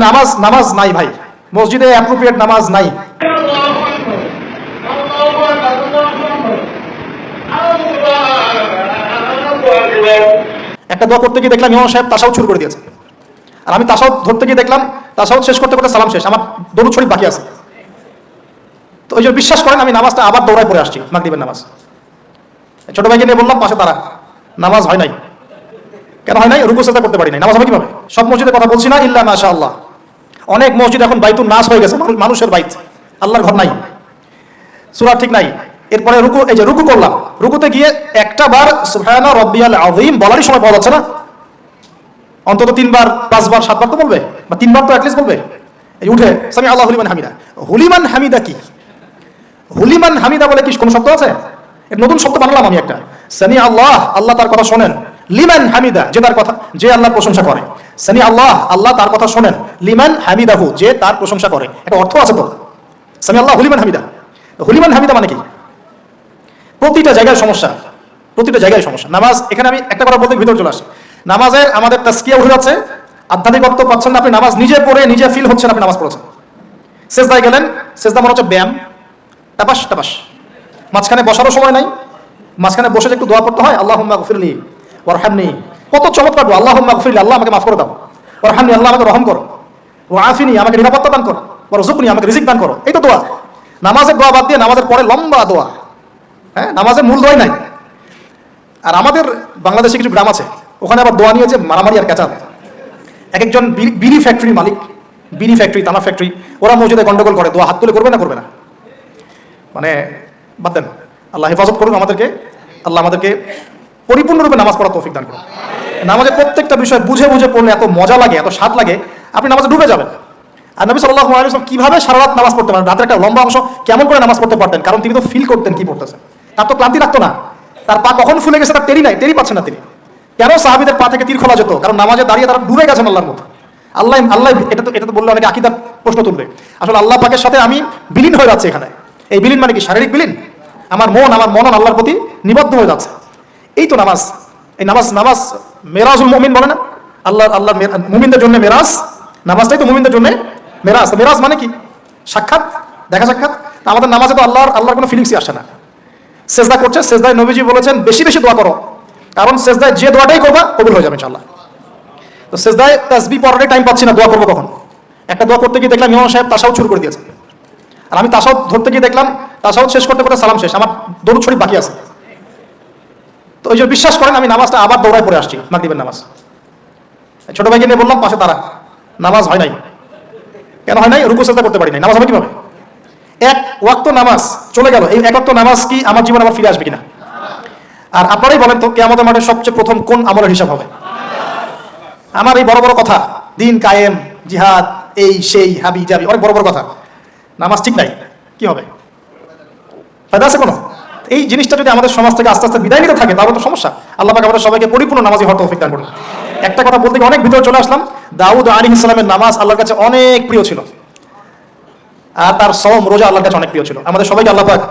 নামাজ নাই ভাই, মসজিদে অ্যাপ্রোপ্রিয়েট নামাজ নাই। একটা দোয়া করতে গিয়ে দেখলাম ইমাম সাহেব তাশাহুদ শুরু করে দিয়েছে, আর আমি তাশাহুদ ধরতে গিয়ে দেখলাম তাশাহুদ শেষ করতে করতে সালাম শেষ, আমার দরুদ শরীফ বাকি আছে। তো ওই যে বিশ্বাস করেন আমি নামাজটা আবার দৌড়ায় পড়ে আসছি, মাগরিবের নামাজ। ছোট ভাইকে নিয়ে বললাম পাশে তারা, নামাজ হয় নাই। কেন হয় নাই? রুকু সিজদা করতে পারি নাই। নামাজ হবে কিভাবে? সব মসজিদের কথা বলছি না, ইল্লা মাশাআল্লাহ। অনেক মসজিদ এখন বাইতুন নাস হয়ে গেছে, মানুষের বাইত, আল্লাহর ঘর নাই, সূরা ঠিক নাই। এরপরে রুকু, এই যে রুকু করলাম, রুকুতে গিয়ে একটা বার সুবহানা রাব্বিয়াল আযীম বলারই সময় পাওয়া যাচ্ছে না। অন্তত 3 বার 5 বার 7 বার তো বলবে, বা 3 বার তো অ্যাটলিস্ট বলবে। এই উঠে সামি আল্লাহু লিমান হামিদা। হুলিমান হামিদা কি? হুলিমান হামিদা বলে কি কোন শব্দ আছে? এটা নতুন শব্দ বানালাম আমি একটা। সামি আল্লাহ, আল্লাহ তার কথা শোনেন। লিমান হামিদা, যে তার কথা, যে আল্লাহর প্রশংসা করে। সামি আল্লাহ, আল্লাহ তার কথা শোনেন। লিমান হামিদাহু, যে তার প্রশংসা করে। এটা অর্থ আছে তো। সামি আল্লাহ হুলিমান হামিদা। হুলিমান হামিদা মানে কি? প্রতিটা জায়গায় সমস্যা, প্রতিটা জায়গায় সমস্যা। নামাজ, এখানে আমি একটা কথা বলতে ভিতরে চলে আসি। নামাজের আমাদের তাসকিয়া উঠে যাচ্ছে, আধ্যাত্মিকত্ব পাচ্ছেন না আপনি, নামাজ নিজে পড়ে নিজে ফিল হচ্ছেন আপনি নামাজ পড়েছেন। সেজদায় গেলেন, সেজদা মনে হচ্ছে ব্যায়াম, টাপাস টাপাস। মাঝখানে বসারও সময় নাই, মাঝখানে বসে একটু দোয়া পড়তে হয়, আল্লাহুম্মা গফিরলি ওয়ারহামনি। কত চমৎকার দোয়া, আল্লাহুম্মা গফিরলি, আল্লাহ আমাকে মাফ করে দাও। ওয়ারহামনি, আল্লাহ আমাকে রহম করো। ওয়াআফিনি, আমাকে নিরাপত্তা দান করো। ওয়ারযুকনি, আমাকে রিজিক দান করো। এই তো দোয়া। নামাজের দোয়া বাদ দিয়ে নামাজের পরে লম্বা দোয়া। হ্যাঁ, নামাজের মূল দোয়াই নাই। আর আমাদের বাংলাদেশে কিছু গ্রাম আছে, ওখানে আবার দোয়া নিয়ে যে মারামারি আর ক্যাচাল। এক একজন বিড়ি ফ্যাক্টরি মালিক, বিড়ি ফ্যাক্টরি, তামাক ফ্যাক্টরি, ওরা মসজিদে গন্ডগোল করে, দোয়া হাত তুলে করবে না করবে না, মানে বাদ দেন। আল্লাহ হেফাজত করুন আমাদেরকে, আল্লাহ আমাদেরকে পরিপূর্ণরূপে নামাজ পড়ার তৌফিক দান করুন। নামাজের প্রত্যেকটা বিষয় বুঝে বুঝে পড়লে এত মজা লাগে, এত স্বাদ লাগে, আপনি নামাজে ডুবে যাবেন। আর নবী সাল্লাল্লাহু আলাইহি ওয়াসাল্লাম কিভাবে সারা রাত নামাজ পড়তে পারেন, রাতের একটা লম্বা অংশ কেমন করে নামাজ পড়তে পারতেন? কারণ তিনি তো ফিল করতেন কি পড়তেছেন, তার তো ক্লান্তি লাগতো না। তার পা কখন ফুলে গেছে তার টেরি পাচ্ছেন না তিনি। কেন সাহাবীদের পা থেকে তীর খোলা যেত? কারণ নামাজে দাঁড়িয়ে তারা ডুবে গেছেন আল্লাহর মধ্যে। আল্লাহ আল্লাহ, এটা তো বললে অনেকে আকীদার প্রশ্ন তুলবে। আসলে আল্লাহ পাকের সাথে আমি বিলীন হয়ে যাচ্ছে এখানে। এই বিলীন মানে কি? শারীরিক বিলীন। আমার মনন আল্লাহর প্রতি নিবদ্ধ হয়ে যাচ্ছে। এই তো নামাজ। এই নামাজ মেরাজুল মুমিন বলে না, আল্লাহ মুমিনদের জন্য মেরাজ। নামাজটাই তো মুমিনদের জন্য মেরাজ। মেরাজ মানে কি? সাক্ষাৎ, দেখা সাক্ষাৎ। আমাদের নামাজে তো আল্লাহর কোনো ফিলিংসই আসে না। সেজদা করছে, সেজদায় নবীজি বলেছেন বেশি বেশি দোয়া করো, কারণ সেজদায় যে দোয়াটাই করবা কবুল হয়ে যাবে ইনশাআল্লাহ। তো সেজদায় তাসবিহ পড়ার টাইম পাচ্ছি না, দোয়া করবো কখন? একটা দোয়া করতে গিয়ে দেখলাম ইমাম সাহেব তাশাহুদ শুরু করে দিয়েছে, আর আমি তাশাহুদ ধরতে গিয়ে দেখলাম তাশাহুদ শেষ করতে করতে সালাম শেষ, আমার দরুদ শরীফ বাকি আছে। তো ওই যে বিশ্বাস করেন আমি নামাজটা আবার দৌড়ায় পড়ে আসছি, মাগরিবের নামাজ। ছোট ভাইকে নিয়ে বললাম পাশে তারা, নামাজ হয় নাই। কেন হয় নাই? রুকু সিজদা করতে পারি নাই। নামাজ হবে কিভাবে? এক ওয়াক্ত নামাজ চলে গেল, এই এক ওয়াক্ত নামাজ কি আমার জীবনে আবার ফিরে আসবে কিনা? আর আপনারাই বলেন তো, কিয়ামতের মাঠে সবচেয়ে প্রথম কোন আমলের হিসাব হবে? আমার এই বড় বড় কথা, দিন কায়েম, জিহাদ, এই সেই, হাবি জাবি, অনেক বড় বড় কথা, নামাজ ঠিক নাই, কি হবে? ফায়দা আছে কোনো? এই জিনিসটা যদি আমাদের সমাজ থেকে আস্তে আস্তে বিদায় নিতে থাকে তাহলে তো সমস্যা। আল্লাহ পাক আমাদের সবাইকে পরিপূর্ণ নামাজি হওয়ার তৌফিক দান করুন। একটা কথা বলতে গিয়ে অনেক ভিতরে চলে আসলাম। দাউদ আলাইহিস সালামের নামাজ আল্লাহর কাছে অনেক প্রিয় ছিল, আর তার সওম রোজা আল্লাহর কাছে অনেক প্রিয় ছিল। আমাদের সবাইকে আল্লাহ পাক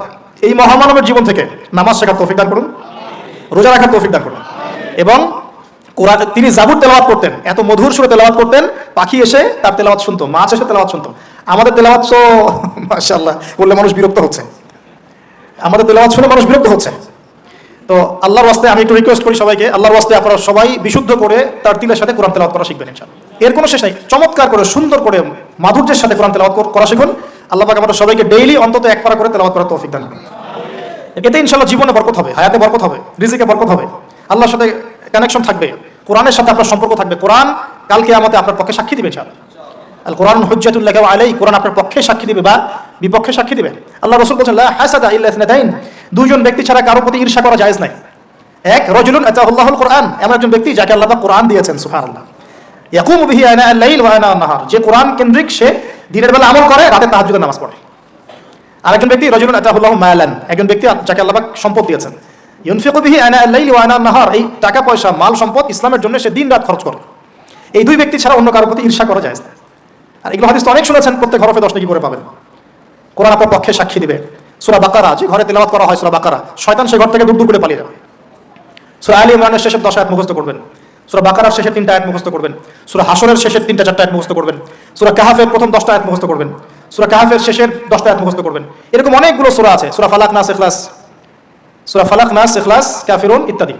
এই মহামানবের জীবন থেকে নামাজ শেখার তৌফিক দান করুন, রোজা রাখার তৌফিক দান করুন। এবং কোরআন, তিনি জাবুর তেলাওয়াত করতেন, এত মধুর সুরে তেলাওয়াত করতেন, পাখি এসে তার তেলাওয়াত শুনতো, মাছ এসে তেলাওয়াত শুনতো। আমাদের তেলাওয়াত তো মাশাআল্লাহ বললে মানুষ বিরক্ত হচ্ছে, আমাদের তেলাওয়াত শুনে মানুষ বিরক্ত হচ্ছে। তো আল্লাহর ওয়াস্তে আমি একটু রিকোয়েস্ট করি সবাইকে, আল্লাহর ওয়াস্তে আপনারা সবাই বিশুদ্ধ করে তার তিলের সাথে কোরআন তেলাওয়াত করা শিখবেন ইনশাআল্লাহ। এর কোনো শেষ নাই। চমৎকার করে, সুন্দর করে, মাধুর্যের সাথে কোরআন তেলাওয়াত করা শিখুন। আল্লাহ পাক আমাদের সবাইকে ডেইলি অন্তত এক পারা করে তেলাওয়াত করার তৌফিক দান করুন। এতে ইনশাআল্লাহ জীবনে বরকত হবে, হায়াতে বরকত হবে, রিজিকে বরকত হবে, আল্লাহর সাথে কানেকশন থাকবে, কোরআনের সাথে আপনার সম্পর্ক থাকবে। কোরআন কালকে আমাদের আপনার পক্ষে সাক্ষী দিবে ইনশাআল্লাহ। আল কোরআন হুজ্জাতুল লাকা ওয়া আলাইহি, কোরআন আপনার পক্ষে সাক্ষী দিবে বা বিপক্ষে সাক্ষী দিবে। আল্লাহ রাসূল বলেছেন লা হাসাদা ইল্লা ইসনাতাইন, দুইজন ব্যক্তি ছাড়া কারো প্রতি ঈর্ষা করা জায়েজ নাই। এক, রাজুলুন আতাহুল্লাহুল কোরআন, এমন একজন ব্যক্তি যাকে আল্লাহ পাক কোরআন দিয়েছেন, সুবহানাল্লাহ। ইয়াকুমু বিহি আনা আল-লাইল ওয়া আনা আন-নাহার, যে কোরআন কেন্দ্রিক, সে দিনের বেলা আমল করে, রাতে তাহাজ্জুদের নামাজ পড়ে। আরেকজন ব্যক্তি রাজুলুন আতাহুল্লাহু মালান, একজন ব্যক্তি যাকে আল্লাহ পাক সম্পদ দিয়েছেন, ইউনফিকু বিহি আনা আল-লাইল ওয়া আনা আন-নাহার, এই টাকা পয়সা, মাল সম্পদ ইসলামের জন্য সে দিন রাত খরচ করে। এই দুই ব্যক্তি ছাড়া অন্য কারো প্রতি ঈর্ষা করা জায়েজ না। আর এগুলো হাদিস তো অনেক শুনেছেন, প্রত্যেক হরফে 10 নেকি করে পাবেন। কোরআন আপনার পক্ষে সাক্ষী দিবে। সূরা বাকারা, যে ঘরে তেলাওয়াত করা হয় সূরা বাকারা, শয়তান সে ঘর থেকে দূর দূর করে পালিয়ে যাবে। সূরা আলী ইমরানের শেষের 10 আয়াত মুখস্থ করবেন। সূরা বাকারার শেষের 3টা আয়াত মুখস্থ করবেন, সূরা হাশরের শেষের 3টা-4টা আয়াত মুখস্থ করবেন, সূরা কাহাফের প্রথম 10টা আয়াত মুখস্থ করবেন, সূরা কাহাফের শেষের 10টা আয়াত মুখস্থ করবেন। এরকম অনেকগুলো সূরা আছে, সূরা ফালাক, নাস, ইখলাস, সূরা ফালাক, নাস, ইখলাস, কাফিরুন ইত্যাদি।